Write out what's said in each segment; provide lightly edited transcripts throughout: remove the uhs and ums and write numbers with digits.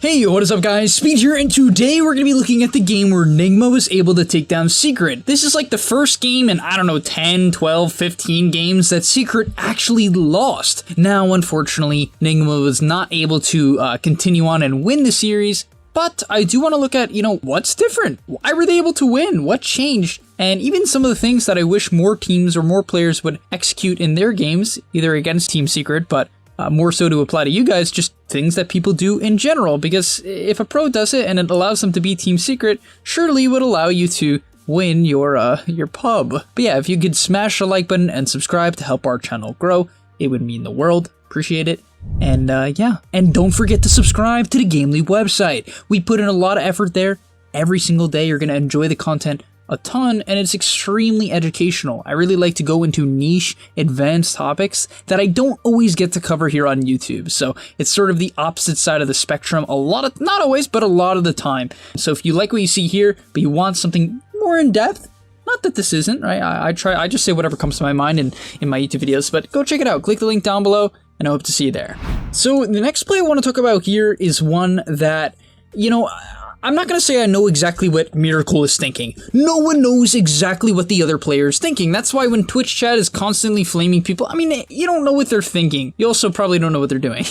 Hey, what is up guys, Speed here, and today we're going to be looking at the game where Nigma was able to take down Secret. This is like the first game in, I don't know, 10, 12, 15 games that Secret actually lost. Now, unfortunately, Nigma was not able to continue on and win the series, but I do want to look at, what's different? Why were they able to win? What changed? And even some of the things that I wish more teams or more players would execute in their games, either against Team Secret, but more so to apply to you guys, just things that people do in general, because if a pro does it and it allows them to be Team Secret, surely it would allow you to win your pub. But yeah, if you could smash the like button and subscribe to help our channel grow, it would mean the world. Appreciate it. And yeah, and don't forget to subscribe to the GameLeap website. We put in a lot of effort there. Every single day you're going to enjoy the content a ton, and it's extremely educational. I really like to go into niche, advanced topics that I don't always get to cover here on YouTube. So it's sort of the opposite side of the spectrum not always, but a lot of the time. So if you like what you see here, but you want something more in depth, not that this isn't, right? I just say whatever comes to my mind in my YouTube videos, but go check it out. Click the link down below, and I hope to see you there. So the next play I want to talk about here is one that, I'm not going to say I know exactly what Miracle is thinking. No one knows exactly what the other player is thinking. That's why when Twitch chat is constantly flaming people, you don't know what they're thinking. You also probably don't know what they're doing.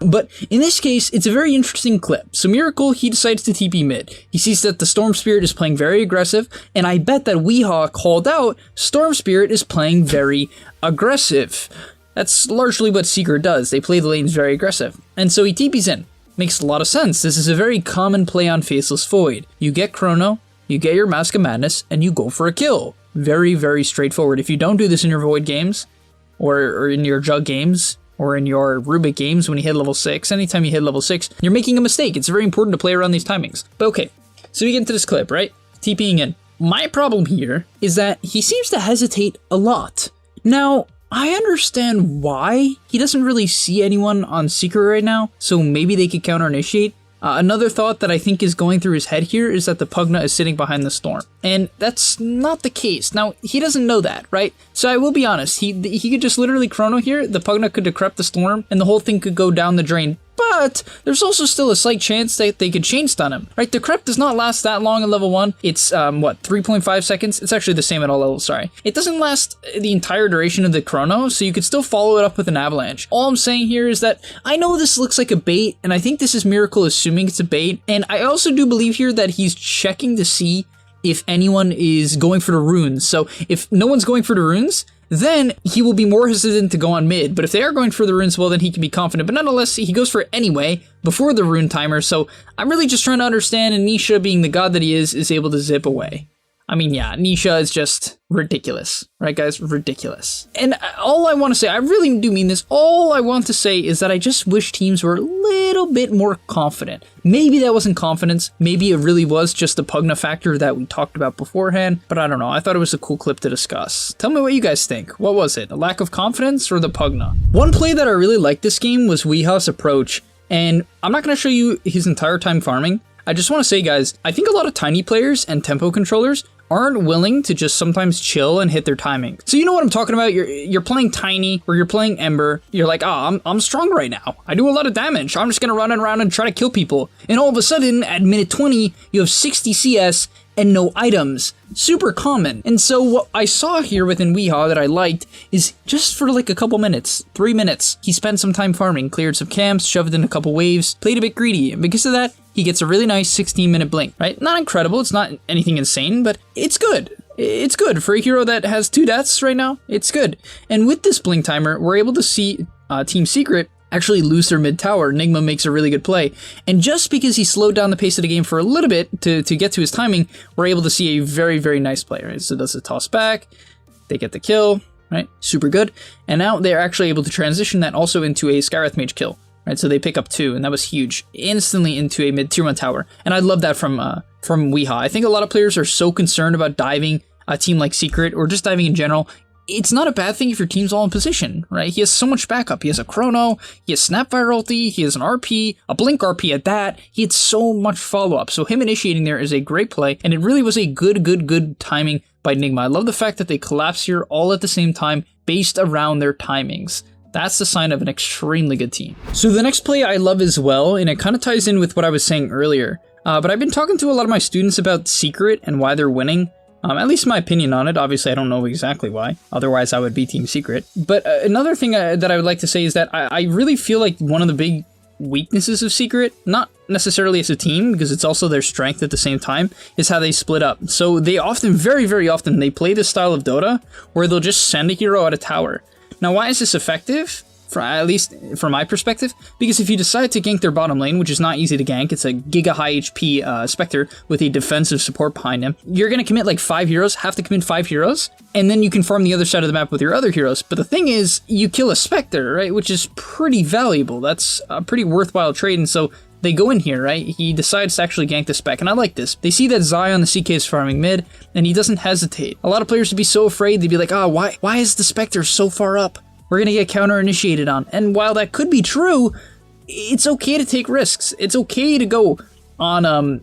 But in this case, it's a very interesting clip. So Miracle, he decides to TP mid. He sees that the Storm Spirit is playing very aggressive, and I bet that Weeha called out Storm Spirit is playing very aggressive. That's largely what Secret does. They play the lanes very aggressive. And so he TPs in. Makes a lot of sense. This is a very common play on Faceless Void. You get Chrono, you get your Mask of Madness, and you go for a kill. Very, very straightforward. If you don't do this in your Void games, or in your Jug games, or in your Rubik games when you hit level 6, anytime you hit level 6, you're making a mistake. It's very important to play around these timings. But okay, so we get into this clip, right? TPing in. My problem here is that he seems to hesitate a lot. Now, I understand why. He doesn't really see anyone on Secret right now, so maybe they could counter-initiate. Another thought that I think is going through his head here is that the Pugna is sitting behind the Storm. And that's not the case. Now, he doesn't know that, right? So I will be honest, he could just literally Chrono here, the Pugna could decrypt the Storm, and the whole thing could go down the drain. But there's also still a slight chance that they could chain stun him, right? The Decrypt does not last that long in level 1. It's, 3.5 seconds? It's actually the same at all levels, sorry. It doesn't last the entire duration of the Chrono, so you could still follow it up with an Avalanche. All I'm saying here is that I know this looks like a bait, and I think this is Miracle assuming it's a bait, and I also do believe here that he's checking to see if anyone is going for the runes. So if no one's going for the runes, then he will be more hesitant to go on mid. But if they are going for the runes, well, then he can be confident. But nonetheless, he goes for it anyway before the rune timer. So I'm really just trying to understand, and Nisha, being the god that he is able to zip away. Yeah, Nisha is just ridiculous, right guys? Ridiculous. And all I want to say, I really do mean this, all I want to say is that I just wish teams were a little bit more confident. Maybe that wasn't confidence, maybe it really was just the Pugna factor that we talked about beforehand, but I don't know, I thought it was a cool clip to discuss. Tell me what you guys think. What was it, a lack of confidence or the Pugna? One play that I really liked this game was Weeha's approach, and I'm not going to show you his entire time farming. I just want to say, guys, I think a lot of tiny players and tempo controllers aren't willing to just sometimes chill and hit their timing. So you know what I'm talking about? You're playing Tiny or you're playing Ember. You're like, I'm strong right now. I do a lot of damage. I'm just gonna run around and try to kill people. And all of a sudden, at minute 20, you have 60 CS and no items. Super common. And so what I saw here within Weeha that I liked is just for like a couple minutes, 3 minutes, he spent some time farming, cleared some camps, shoved in a couple waves, played a bit greedy, and because of that, he gets a really nice 16-minute blink, right? Not incredible, it's not anything insane, but it's good. It's good for a hero that has 2 deaths right now. It's good. And with this blink timer, we're able to see Team Secret actually lose their mid tower. Nigma makes a really good play. And just because he slowed down the pace of the game for a little bit to get to his timing, we're able to see a very, very nice play, right? So does a toss back, they get the kill, right? Super good. And now they're actually able to transition that also into a Skywrath Mage kill. Right, so they pick up 2, and that was huge. Instantly into a mid-tier 1 tower. And I love that from Weeha. I think a lot of players are so concerned about diving a team like Secret, or just diving in general. It's not a bad thing if your team's all in position, right? He has so much backup. He has a Chrono, he has Snapfire ulti, he has an RP, a Blink RP at that. He had so much follow-up. So him initiating there is a great play, and it really was a good timing by Nigma. I love the fact that they collapse here all at the same time based around their timings. That's the sign of an extremely good team. So the next play I love as well, and it kind of ties in with what I was saying earlier, but I've been talking to a lot of my students about Secret and why they're winning. At least my opinion on it. Obviously, I don't know exactly why. Otherwise, I would be Team Secret. But another thing that I would like to say is that I really feel like one of the big weaknesses of Secret, not necessarily as a team, because it's also their strength at the same time, is how they split up. So they often, very, very often, they play this style of Dota where they'll just send a hero out a tower. Now, why is this effective? At least from my perspective, because if you decide to gank their bottom lane, which is not easy to gank, it's a giga high HP Spectre with a defensive support behind him, you're going to commit like 5 heroes, have to commit 5 heroes, and then you can farm the other side of the map with your other heroes. But the thing is, you kill a Spectre, right, which is pretty valuable. That's a pretty worthwhile trade, and so they go in here, right? He decides to actually gank the spec, and I like this. They see that Zion, the CK, is farming mid, and he doesn't hesitate. A lot of players would be so afraid, they'd be like, oh, why is the Spectre so far up? We're going to get counter-initiated on. And while that could be true, it's okay to take risks. It's okay to go on,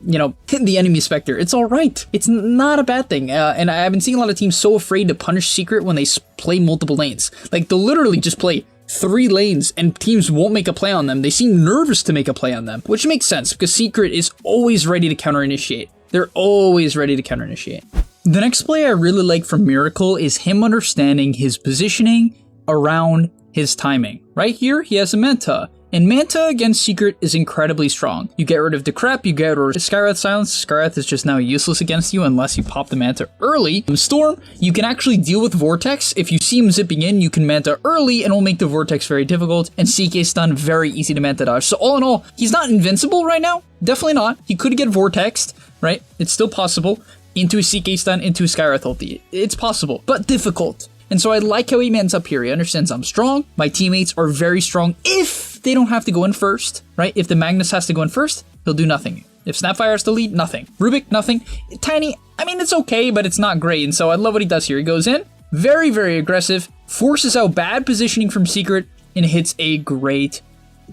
hit the enemy Spectre. It's all right. It's not a bad thing. And I've been seeing a lot of teams so afraid to punish Secret when they play multiple lanes. Like, they'll literally just play 3 lanes and teams won't make a play on them. They seem nervous to make a play on them, which makes sense because Secret is always ready to counter-initiate. They're always ready to counter-initiate. The next play I really like from Miracle is him understanding his positioning around his timing. Right here, he has a Manta, and Manta against Secret is incredibly strong. You get rid of Decrep, you get rid of Skywrath Silence. Skywrath is just now useless against you unless you pop the Manta early. Storm, you can actually deal with Vortex. If you see him zipping in, you can Manta early and it'll make the Vortex very difficult, and CK stun very easy to Manta dodge. So all in all, he's not invincible right now. Definitely not. He could get Vortexed, right? It's still possible. Into a CK stun, into a Skywrath ulti. It's possible, but difficult. And so I like how he mans up here. He understands I'm strong. My teammates are very strong if they don't have to go in first, right? If the Magnus has to go in first, he'll do nothing. If Snapfire has to lead, nothing. Rubik, nothing. Tiny, I mean, it's okay, but it's not great. And so I love what he does here. He goes in, very, very aggressive, forces out bad positioning from Secret, and hits a great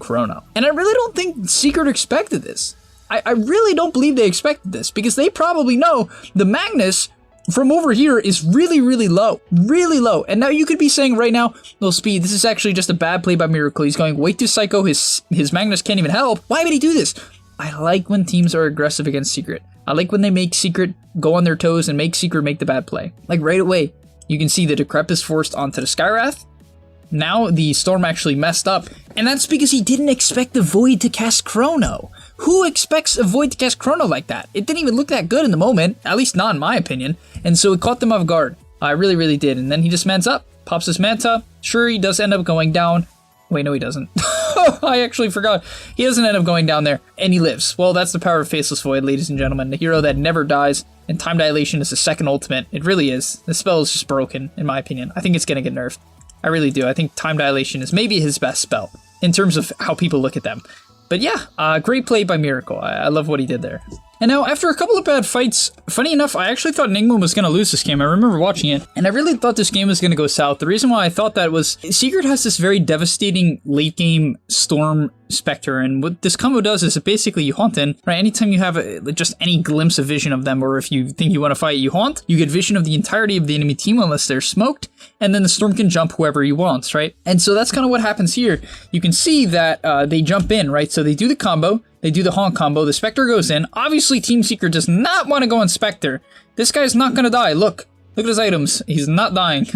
chrono. And I really don't think Secret expected this. I really don't believe they expected this, because they probably know the Magnus from over here is really, really low. Really low. And now you could be saying right now, well, Speed, this is actually just a bad play by Miracle. He's going way too psycho. His Magnus can't even help. Why would he do this? I like when teams are aggressive against Secret. I like when they make Secret go on their toes and make Secret make the bad play. Like right away, you can see the Decrep is forced onto the Skywrath. Now the Storm actually messed up. And that's because he didn't expect the Void to cast Chrono. Who expects a Void to cast Chrono like that? It didn't even look that good in the moment, at least not in my opinion. And so it caught them off guard. I really, really did. And then he just mans up, pops his Manta. Sure, he does end up going down. Wait, no, he doesn't. I actually forgot. He doesn't end up going down there, and he lives. Well, that's the power of Faceless Void, ladies and gentlemen. The hero that never dies, and Time Dilation is the second ultimate. It really is. The spell is just broken, in my opinion. I think it's going to get nerfed. I really do. I think Time Dilation is maybe his best spell, in terms of how people look at them. But yeah, great play by Miracle. I love what he did there. And now, after a couple of bad fights, funny enough, I actually thought Nigma was going to lose this game. I remember watching it, and I really thought this game was going to go south. The reason why I thought that was Secret has this very devastating late-game Storm Spectre, and what this combo does is it basically you haunt in, right? Anytime you have just any glimpse of vision of them, or if you think you want to fight, you haunt, you get vision of the entirety of the enemy team unless they're smoked, and then the Storm can jump whoever he wants, right? And so that's kind of what happens here. You can see that they jump in, right? So they do the combo, they do the haunt combo, the Spectre goes in. Obviously, Team Secret does not want to go on Spectre. This guy's not going to die. Look at his items. He's not dying.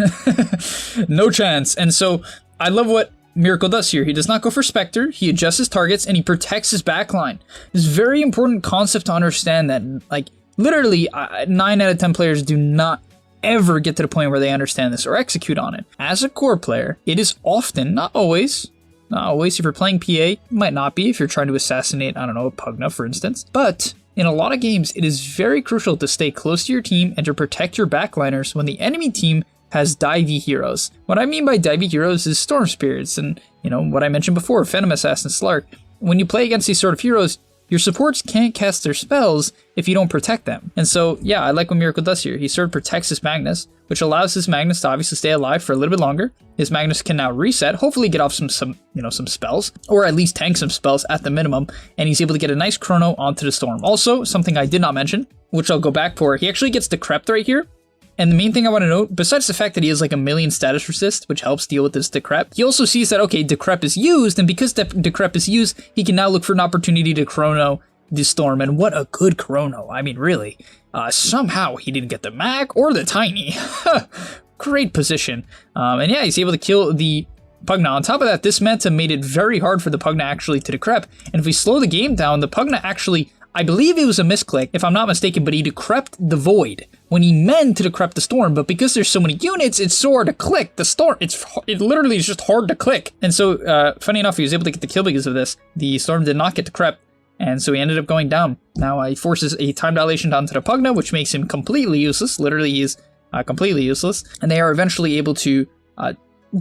No chance. And so I love what Miracle does here. He does not go for Spectre, he adjusts his targets, and he protects his backline. It's a very important concept to understand that, like, literally 9 out of 10 players do not ever get to the point where they understand this or execute on it. As a core player, it is often, not always, if you're playing PA, it might not be if you're trying to assassinate, I don't know, a Pugna, for instance. But in a lot of games, it is very crucial to stay close to your team and to protect your backliners when the enemy team has divey heroes. What I mean by divey heroes is Storm Spirits and, you know, what I mentioned before, Phantom Assassin, Slark. When you play against these sort of heroes, your supports can't cast their spells if you don't protect them. And so, yeah, I like what Miracle does here. He sort of protects his Magnus, which allows his Magnus to obviously stay alive for a little bit longer. His Magnus can now reset, hopefully get off some spells, or at least tank some spells at the minimum, and he's able to get a nice chrono onto the Storm. Also, something I did not mention, which I'll go back for, he actually gets Decrepit right here, And the main thing I want to note, besides the fact that he has like a million status resist, which helps deal with this Decrep, he also sees that, okay, Decrep is used, and because Decrep is used, he can now look for an opportunity to chrono the Storm, and what a good chrono. I mean, really. Somehow he didn't get the mag or the Tiny. Great position. And yeah, he's able to kill the Pugna. On top of that, this Manta made it very hard for the Pugna actually to Decrep, and if we slow the game down, the Pugna actually, I believe it was a misclick, if I'm not mistaken, but he Decrept the Void when he meant to Decrep the Storm, but because there's so many units, it's so hard to click. The Storm, it literally is just hard to click. And so, funny enough, he was able to get the kill because of this. The Storm did not get Decrep, and so he ended up going down. Now he forces a time dilation down to the Pugna, which makes him completely useless. Literally, he is completely useless. And they are eventually able to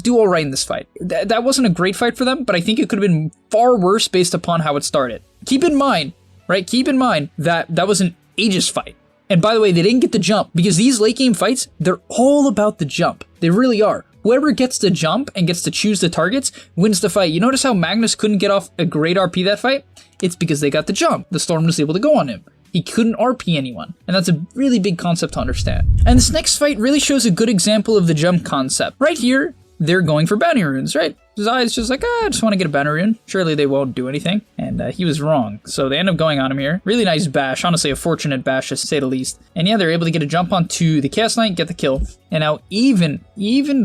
do all right in this fight. That wasn't a great fight for them, but I think it could have been far worse based upon how it started. Keep in mind, right? Keep in mind that that was an Aegis fight. And by the way, they didn't get the jump because these late game fights, they're all about the jump. They really are. Whoever gets the jump and gets to choose the targets wins the fight. You notice how Magnus couldn't get off a great RP that fight? It's because they got the jump. The Storm was able to go on him. He couldn't RP anyone. And that's a really big concept to understand. And this next fight really shows a good example of the jump concept. Right here, they're going for bounty runes, right? Zai's just like, I just want to get a bounty rune. Surely they won't do anything. And he was wrong. So they end up going on him here. Really nice bash. Honestly, a fortunate bash, to say the least. And yeah, they're able to get a jump onto the Chaos Knight, get the kill. And now even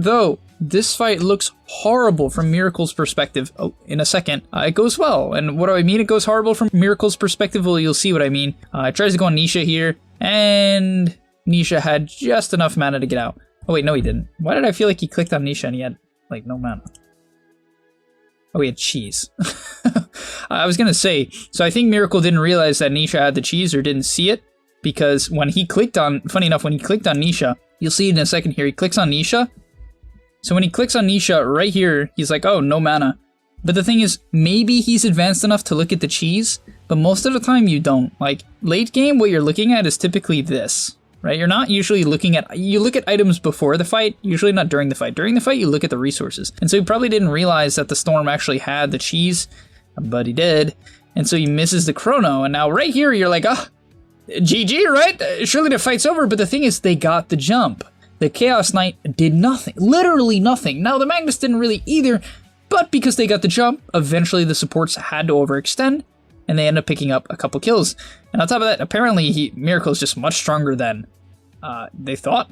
though this fight looks horrible from Miracle's perspective, in a second, it goes well. And what do I mean it goes horrible from Miracle's perspective? Well, you'll see what I mean. Tries to go on Nisha here. And Nisha had just enough mana to get out. Oh wait, no he didn't. Why did I feel like he clicked on Nisha and he had, like, no mana? Oh, he had cheese. I was gonna say, so I think Miracle didn't realize that Nisha had the cheese or didn't see it, because when he clicked on, funny enough, when he clicked on Nisha, you'll see it in a second here, he clicks on Nisha. So when he clicks on Nisha right here, he's like, oh, no mana. But the thing is, maybe he's advanced enough to look at the cheese, but most of the time you don't. Like, late game, what you're looking at is typically this. Right? You're not usually looking at, you look at items before the fight, usually not during the fight. During the fight, you look at the resources. And so he probably didn't realize that the Storm actually had the cheese, but he did. And so he misses the chrono. And now right here, you're like, GG, right? Surely the fight's over. But the thing is, they got the jump. The Chaos Knight did nothing, literally nothing. Now the Magnus didn't really either, but because they got the jump, eventually the supports had to overextend, and they end up picking up a couple kills. And on top of that, apparently Miracle is just much stronger than they thought.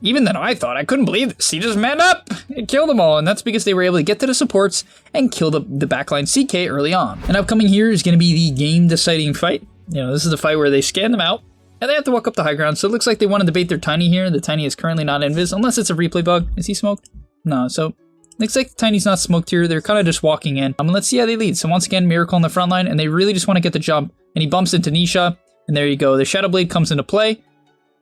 Even than I thought. I couldn't believe this. He just manned up and killed them all. And that's because they were able to get to the supports and kill the backline CK early on. And upcoming here is going to be the game deciding fight. You know, this is the fight where they scan them out and they have to walk up the high ground. So it looks like they want to debate their Tiny here. The Tiny is currently not invis, unless it's a replay bug. Is he smoked? No. So looks like the Tiny's not smoked here. They're kind of just walking in. Let's see how they lead. So once again, Miracle on the front line, and they really just want to get the jump. And he bumps into Nisha, and there you go. The Shadow Blade comes into play.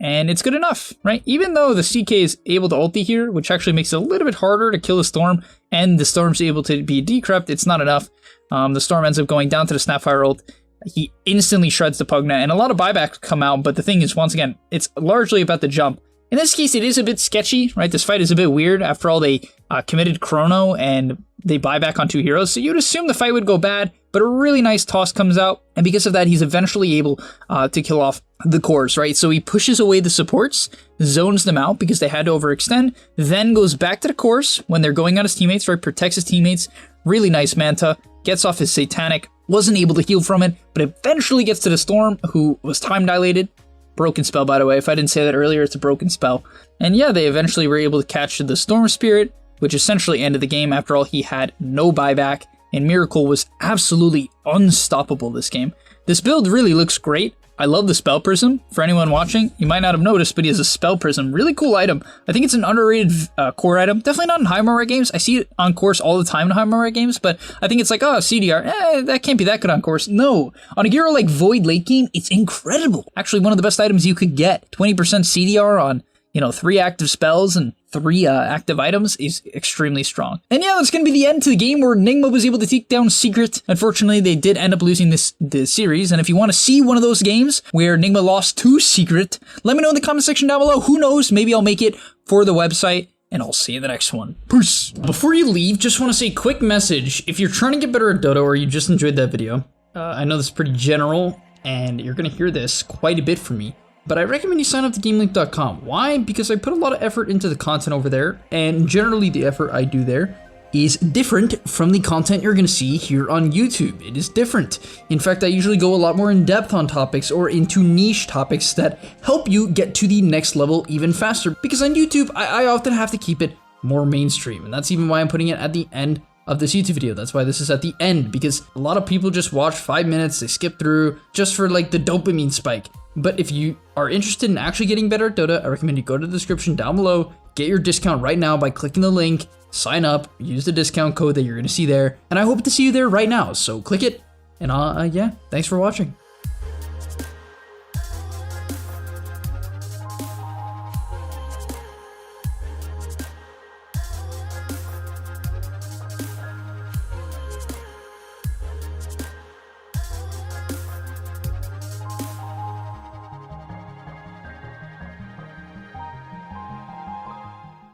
And it's good enough, right? Even though the CK is able to ulti here, which actually makes it a little bit harder to kill the Storm, and the Storm's able to be decrept, it's not enough. The Storm ends up going down to the Snapfire ult. He instantly shreds the Pugna, and a lot of buybacks come out, but the thing is, once again, it's largely about the jump. In this case, it is a bit sketchy, right? This fight is a bit weird. After all, they committed Chrono, and they buy back on 2 heroes, so you'd assume the fight would go bad, but a really nice toss comes out, and because of that, he's eventually able to kill off the cores, right? So he pushes away the supports, zones them out because they had to overextend, then goes back to the cores when they're going on his teammates, right? Protects his teammates. Really nice Manta. Gets off his Satanic. Wasn't able to heal from it, but eventually gets to the Storm, who was time dilated. Broken spell, by the way. If I didn't say that earlier, it's a broken spell. And yeah, they eventually were able to catch the Storm Spirit, which essentially ended the game. After all, he had no buyback, and Miracle was absolutely unstoppable this game. This build really looks great. I love the Spell Prism. For anyone watching, you might not have noticed, but he has a Spell Prism. Really cool item. I think it's an underrated core item. Definitely not in high Moray games. I see it on course all the time in high Moray games, but I think it's like, oh, CDR, that can't be that good on course. No. On a hero like Void late game, it's incredible. Actually, one of the best items you could get. 20% CDR on, 3 active spells and 3 active items is extremely strong. And yeah, that's going to be the end to the game where Nigma was able to take down Secret. Unfortunately, they did end up losing this series. And if you want to see one of those games where Nigma lost to Secret, let me know in the comment section down below. Who knows? Maybe I'll make it for the website. And I'll see you in the next one. Peace. Before you leave, just want to say a quick message. If you're trying to get better at Dota or you just enjoyed that video, I know this is pretty general and you're going to hear this quite a bit from me. but I recommend you sign up to GameLeap.com. Why? Because I put a lot of effort into the content over there, and generally the effort I do there is different from the content you're gonna see here on YouTube. It is different. In fact, I usually go a lot more in depth on topics or into niche topics that help you get to the next level even faster. Because on YouTube, I often have to keep it more mainstream, and that's even why I'm putting it at the end of this YouTube video. That's why this is at the end, because a lot of people just watch 5 minutes, they skip through just for like the dopamine spike. But if you are interested in actually getting better at Dota, I recommend you go to the description down below, get your discount right now by clicking the link, sign up, use the discount code that you're gonna see there, and I hope to see you there right now. So click it, and yeah, thanks for watching.